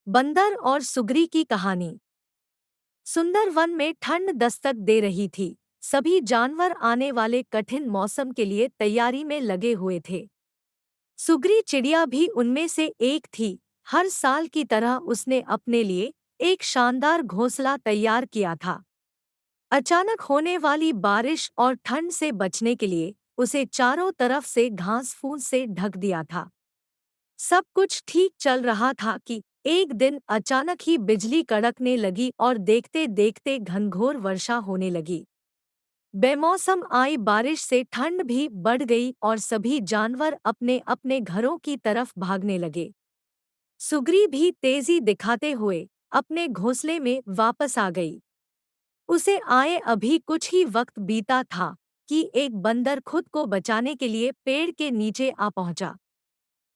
बंदर और सुग्री की कहानी। सुंदर वन में ठंड दस्तक दे रही थी। सभी जानवर आने वाले कठिन मौसम के लिए तैयारी में लगे हुए थे। सुग्री चिड़िया भी उनमें से एक थी। हर साल की तरह उसने अपने लिए एक शानदार घोंसला तैयार किया था। अचानक होने वाली बारिश और ठंड से बचने के लिए उसे चारों तरफ से घास फूस से ढक दिया था। सब कुछ ठीक चल रहा था कि एक दिन अचानक ही बिजली कड़कने लगी और देखते देखते घनघोर वर्षा होने लगी। बेमौसम आई बारिश से ठंड भी बढ़ गई और सभी जानवर अपने अपने घरों की तरफ भागने लगे। सुग्री भी तेजी दिखाते हुए अपने घोंसले में वापस आ गई। उसे आए अभी कुछ ही वक्त बीता था कि एक बंदर खुद को बचाने के लिए पेड़ के नीचे आ पहुंचा।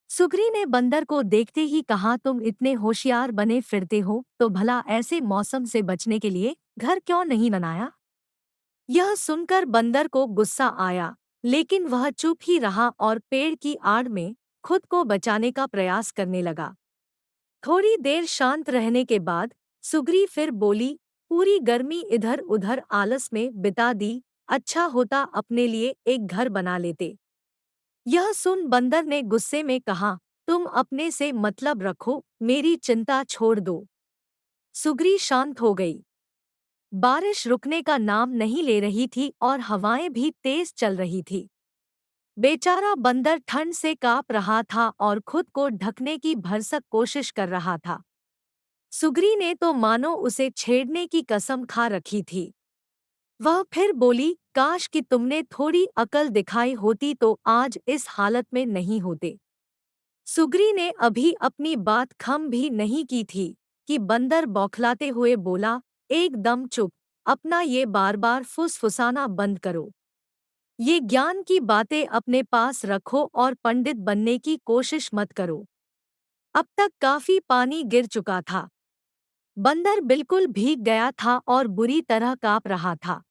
सुग्री ने बंदर को देखते ही कहा, तुम इतने होशियार बने फिरते हो तो भला ऐसे मौसम से बचने के लिए घर क्यों नहीं बनाया? यह सुनकर बंदर को गुस्सा आया, लेकिन वह चुप ही रहा और पेड़ की आड़ में खुद को बचाने का प्रयास करने लगा। थोड़ी देर शांत रहने के बाद सुग्री फिर बोली, पूरी गर्मी इधर उधर आलस में बिता दी, अच्छा होता अपने लिए एक घर बना लेते। यह सुन बंदर ने गुस्से में कहा, तुम अपने से मतलब रखो, मेरी चिंता छोड़ दो। सुग्री शांत हो गई। बारिश रुकने का नाम नहीं ले रही थी और हवाएं भी तेज चल रही थी। बेचारा बंदर ठंड से कांप रहा था और खुद को ढकने की भरसक कोशिश कर रहा था। सुग्री ने तो मानो उसे छेड़ने की कसम खा रखी थी। वह फिर बोली, काश कि तुमने थोड़ी अकल दिखाई होती तो आज इस हालत में नहीं होते। सुग्री ने अभी अपनी बात खम भी नहीं की थी कि बंदर बौखलाते हुए बोला, एकदम चुप, अपना ये बार बार फुसफुसाना बंद करो। ये ज्ञान की बातें अपने पास रखो और पंडित बनने की कोशिश मत करो। अब तक काफी पानी गिर चुका था। बंदर बिल्कुल भीग गया था और बुरी तरह कांप रहा था।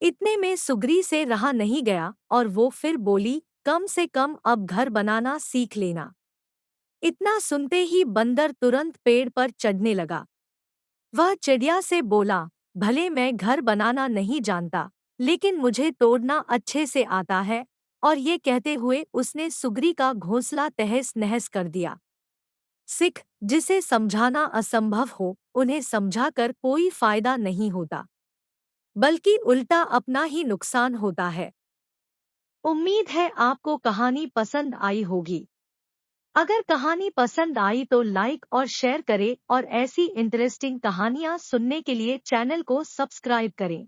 इतने में सुग्री से रहा नहीं गया और वो फिर बोली, कम से कम अब घर बनाना सीख लेना। इतना सुनते ही बंदर तुरंत पेड़ पर चढ़ने लगा। वह चिड़िया से बोला, भले मैं घर बनाना नहीं जानता, लेकिन मुझे तोड़ना अच्छे से आता है। और ये कहते हुए उसने सुग्री का घोंसला तहस नहस कर दिया। सिख, जिसे समझाना असंभव हो उन्हें समझाकर कोई फायदा नहीं होता, बल्कि उल्टा अपना ही नुकसान होता है। उम्मीद है आपको कहानी पसंद आई होगी। अगर कहानी पसंद आई तो लाइक और शेयर करें और ऐसी इंटरेस्टिंग कहानियाँ सुनने के लिए चैनल को सब्सक्राइब करें।